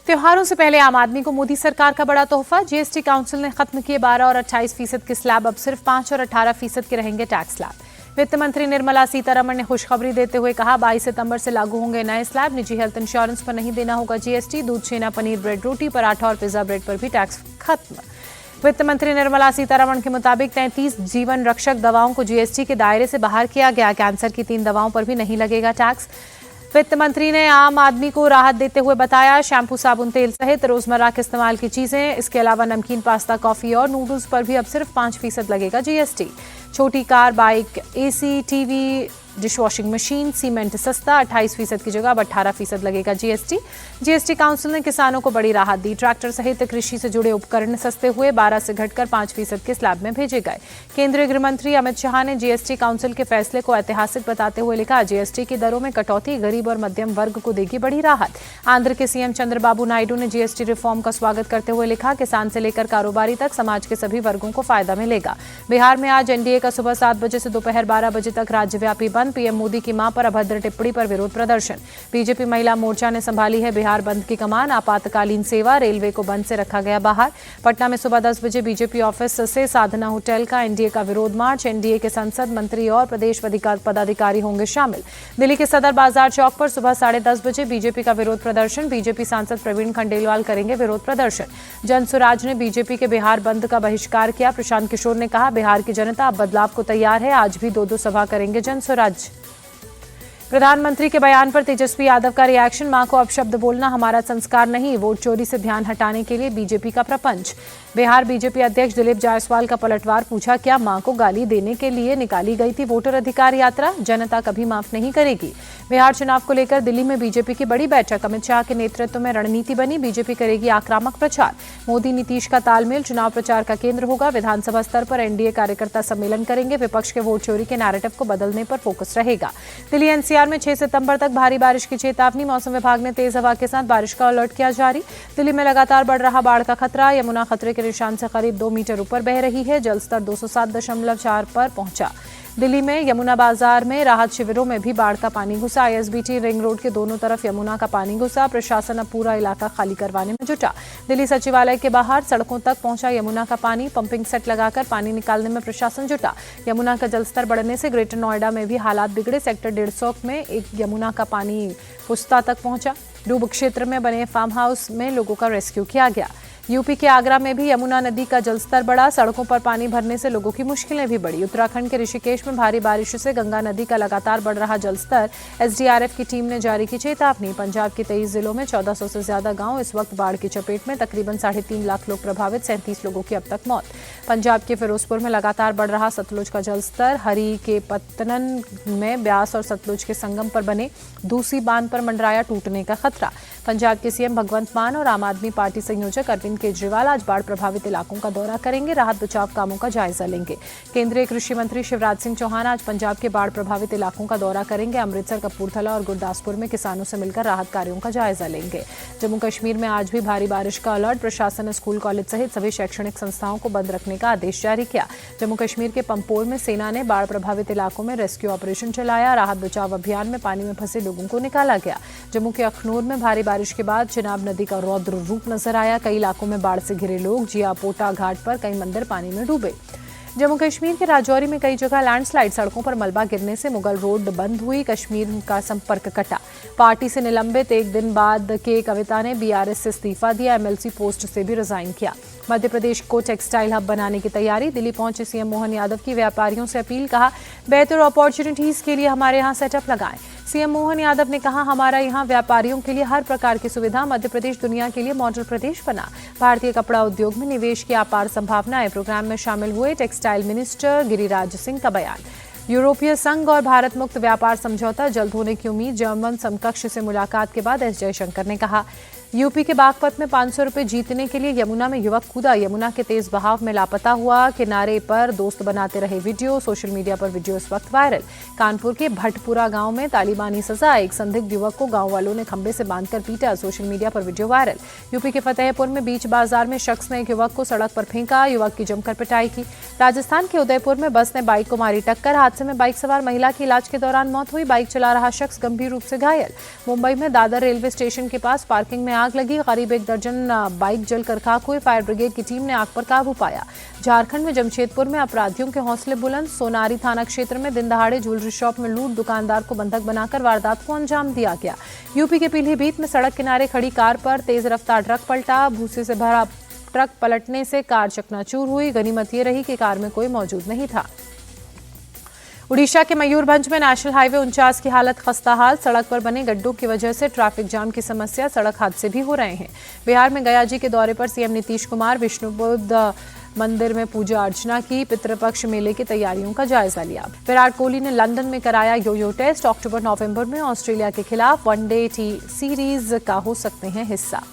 त्योहारों से पहले आम आदमी को मोदी सरकार का बड़ा तोहफा। जीएसटी काउंसिल ने खत्म किए 12 और 28% के स्लैब, अब सिर्फ 5 और 18% के रहेंगे टैक्स स्लैब। वित्त मंत्री निर्मला सीतारमण ने खुशखबरी देते हुए कहा 22 सितंबर से लागू होंगे नए स्लैब। निजी हेल्थ इंश्योरेंस पर नहीं देना होगा जीएसटी। दूध, छेना, पनीर, ब्रेड, रोटी, पराठा और पिज्जा ब्रेड पर भी टैक्स खत्म। वित्त मंत्री निर्मला सीतारमण के मुताबिक 33 जीवन रक्षक दवाओं को जीएसटी के दायरे से बाहर किया गया। कैंसर की 3 दवाओं पर भी नहीं लगेगा टैक्स। वित्त मंत्री ने आम आदमी को राहत देते हुए बताया शैम्पू, साबुन, तेल सहित रोजमर्रा के इस्तेमाल की चीजें, इसके अलावा नमकीन, पास्ता, कॉफी और नूडल्स पर भी अब सिर्फ 5% लगेगा जीएसटी। छोटी car, bike, AC, TV, dishwashing machine, cement सस्ता, 28% की जगह अब 18% लगेगा जीएसटी। जीएसटी काउंसिल ने किसानों को बड़ी राहत दी। ट्रैक्टर सहित कृषि से जुड़े उपकरण सस्ते हुए 12 से घटकर 5% के स्लैब में भेजे गए। केंद्रीय गृह मंत्री अमित शाह ने जीएसटी काउंसिल के फैसले को ऐतिहासिक बताते हुए लिखा जीएसटी की दरों में कटौती गरीब और मध्यम वर्ग को देगी बड़ी राहत। आंध्र के सीएम चंद्रबाबू नायडू ने जीएसटी रिफॉर्म का स्वागत करते हुए लिखा किसान से लेकर कारोबारी तक समाज के सभी वर्गों को फायदा मिलेगा। बिहार में आज एनडीए का सुबह 7 बजे से दोपहर 12 बजे तक राज्यव्यापी बंद। पीएम मोदी की मां पर अभद्र टिप्पणी पर विरोध प्रदर्शन। बीजेपी महिला मोर्चा ने संभाली है बिहार बंद की कमान। आपातकालीन सेवा, रेलवे को बंद से रखा गया बाहर। पटना में सुबह 10 बजे बीजेपी ऑफिस से साधना होटल का एनडीए का विरोध मार्च। एनडीए के संसद, मंत्री और प्रदेश पदाधिकारी होंगे शामिल। दिल्ली के सदर बाजार चौक पर सुबह 10:30 बजे बीजेपी का विरोध प्रदर्शन। बीजेपी सांसद प्रवीण खंडेलवाल करेंगे विरोध प्रदर्शन। जनसुराज ने बीजेपी के बिहार बंद का बहिष्कार किया। प्रशांत किशोर ने कहा बिहार की जनता अब बदलाव को तैयार है। आज भी 2-2 सभा करेंगे जनसुराज। प्रधानमंत्री के बयान पर तेजस्वी यादव का रिएक्शन। मां को अपशब्द बोलना हमारा संस्कार नहीं, वोट चोरी से ध्यान हटाने के लिए बीजेपी का प्रपंच। बिहार बीजेपी अध्यक्ष दिलीप जायसवाल का पलटवार, पूछा क्या मां को गाली देने के लिए निकाली गई थी वोटर अधिकार यात्रा? जनता कभी माफ नहीं करेगी। बिहार चुनाव को लेकर दिल्ली में बीजेपी की बड़ी बैठक। अमित शाह के नेतृत्व में रणनीति बनी। बीजेपी करेगी आक्रामक प्रचार। मोदी नीतीश का तालमेल चुनाव प्रचार का केंद्र होगा। विधानसभा स्तर पर एनडीए कार्यकर्ता सम्मेलन करेंगे। विपक्ष के वोट चोरी के नैरेटिव को बदलने पर फोकस रहेगा। दिल्ली एनसीआर में 6 सितंबर तक भारी बारिश की चेतावनी। मौसम विभाग ने तेज हवा के साथ बारिश का अलर्ट किया जारी। दिल्ली में लगातार बढ़ रहा बाढ़ का खतरा। यमुना खतरे के निशान से करीब 2 मीटर ऊपर बह रही है। जलस्तर 207.4 पर पहुंचा। दिल्ली में यमुना बाजार में राहत शिविरों में भी बाढ़ का पानी घुसा। आईएसबीटी रिंग रोड के दोनों तरफ यमुना का पानी घुसा। प्रशासन अब पूरा इलाका खाली करवाने में जुटा। दिल्ली सचिवालय के बाहर सड़कों तक पहुंचा यमुना का पानी। पंपिंग सेट लगाकर पानी निकालने में प्रशासन जुटा। यमुना का जलस्तर बढ़ने से ग्रेटर नोएडा में भी हालात बिगड़े। सेक्टर 150 में एक यमुना का पानी पुस्ता तक पहुंचा। डूब क्षेत्र में बने फार्म हाउस में लोगों का रेस्क्यू किया गया। यूपी के आगरा में भी यमुना नदी का जलस्तर बढ़ा। सड़कों पर पानी भरने से लोगों की मुश्किलें भी बढ़ी। उत्तराखंड के ऋषिकेश में भारी बारिश से गंगा नदी का लगातार बढ़ रहा जलस्तर। एसडीआरएफ की टीम ने जारी की चेतावनी। पंजाब के 23 जिलों में 1400 से ज्यादा गांव इस वक्त बाढ़ की चपेट में। तकरीबन 3.5 लाख लोग प्रभावित, 37 लोगों की अब तक मौत। पंजाब के फिरोजपुर में लगातार बढ़ रहा सतलुज का जलस्तर। हरी के पत्तनन में ब्यास और सतलुज के संगम पर बने दूसी बांध पर मंडराया टूटने का खतरा। पंजाब के सीएम भगवंत मान और आम आदमी पार्टी संयोजक अरविंद केजरीवाल आज बाढ़ प्रभावित इलाकों का दौरा करेंगे। राहत बचाव कामों का जायजा लेंगे। केंद्रीय कृषि मंत्री शिवराज सिंह चौहान आज पंजाब के बाढ़ प्रभावित इलाकों का दौरा करेंगे। अमृतसर, कपूरथला और गुरदासपुर में किसानों से मिलकर राहत कार्यों का जायजा लेंगे। जम्मू कश्मीर में आज भी भारी बारिश का अलर्ट। प्रशासन ने स्कूल, कॉलेज सहित सभी शैक्षणिक संस्थाओं को बंद रखने का आदेश जारी किया। जम्मू कश्मीर के पंपोर में सेना ने बाढ़ प्रभावित इलाकों में रेस्क्यू ऑपरेशन चलाया। राहत बचाव अभियान में पानी में फंसे लोगों को निकाला गया। जम्मू के अखनूर में भारी बारिश के बाद चिनाब नदी का रौद्र रूप नजर आया। कई इलाकों में बाढ़ से घिरे लोग। जियापोटा घाट पर कई मंदिर पानी में डूबे। जम्मू कश्मीर के राजौरी में कई जगह लैंडस्लाइड। सड़कों पर मलबा गिरने से मुगल रोड बंद हुई। कश्मीर का संपर्क कटा। पार्टी से निलंबित एक दिन बाद के कविता ने बीआरएस से इस्तीफा दिया। एमएलसी पोस्ट से भी रिजाइन किया। मध्य प्रदेश को टेक्सटाइल हब बनाने की तैयारी। दिल्ली पहुंचे सीएम मोहन यादव की व्यापारियों से अपील। कहा बेहतर अपॉर्चुनिटीज के लिए हमारे यहाँ सेटअप लगाएं। सीएम मोहन यादव ने कहा हमारा यहाँ व्यापारियों के लिए हर प्रकार की सुविधा। मध्य प्रदेश दुनिया के लिए मॉडल प्रदेश बना। भारतीय कपड़ा उद्योग में निवेश की अपार संभावनाएं। प्रोग्राम में शामिल हुए टेक्सटाइल मिनिस्टर गिरिराज सिंह का बयान। यूरोपीय संघ और भारत मुक्त व्यापार समझौता जल्द होने की उम्मीद। जर्मन समकक्ष से मुलाकात के बाद एस जयशंकर ने कहा। यूपी के बागपत में 500 रुपए जीतने के लिए यमुना में युवक कूदा। यमुना के तेज बहाव में लापता हुआ। किनारे पर दोस्त बनाते रहे वीडियो। सोशल मीडिया पर वीडियो इस वक्त वायरल। कानपुर के भटपुरा गांव में तालिबानी सजा। एक संदिग्ध युवक को गांव वालों ने खंबे से बांधकर पीटा। सोशल मीडिया पर वीडियो वायरल। यूपी के फतेहपुर में बीच बाजार में शख्स ने एक युवक को सड़क पर फेंका। युवक की जमकर पिटाई की। राजस्थान के उदयपुर में बस ने बाइक को मारी टक्कर। हादसे में बाइक सवार महिला की इलाज के दौरान मौत हुई। बाइक चला रहा शख्स गंभीर रूप से घायल। मुंबई में दादर रेलवे स्टेशन के पास पार्किंग में आग लगी। करीब 1 दर्जन बाइक जलकर खाक हुए। फायर ब्रिगेड की टीम ने आग पर काबू पाया। झारखंड में जमशेदपुर में अपराधियों के हौसले बुलंद। सोनारी थाना क्षेत्र में दिन दहाड़े ज्वेलरी शॉप में लूट, दुकानदार को बंधक बनाकर वारदात को अंजाम दिया गया। यूपी के पीलीभीत में सड़क किनारे खड़ी कार पर तेज रफ्तार ट्रक पलटा। भूसे से भरा ट्रक पलटने से कार चकनाचूर हुई। गनीमत ये रही कि कार में कोई मौजूद नहीं था। उड़ीसा के मयूरभंज में नेशनल हाईवे 49 की हालत खस्ताहाल। सड़क पर बने गड्ढों की वजह से ट्रैफिक जाम की समस्या, सड़क हादसे भी हो रहे हैं। बिहार में गया जी के दौरे पर सीएम नीतीश कुमार विष्णुबुद्ध मंदिर में पूजा अर्चना की। पितृपक्ष मेले की तैयारियों का जायजा लिया। विराट कोहली ने लंदन में कराया यो-यो टेस्ट। अक्टूबर-नवंबर में ऑस्ट्रेलिया के खिलाफ वनडे टी सीरीज का हो सकते हैं हिस्सा।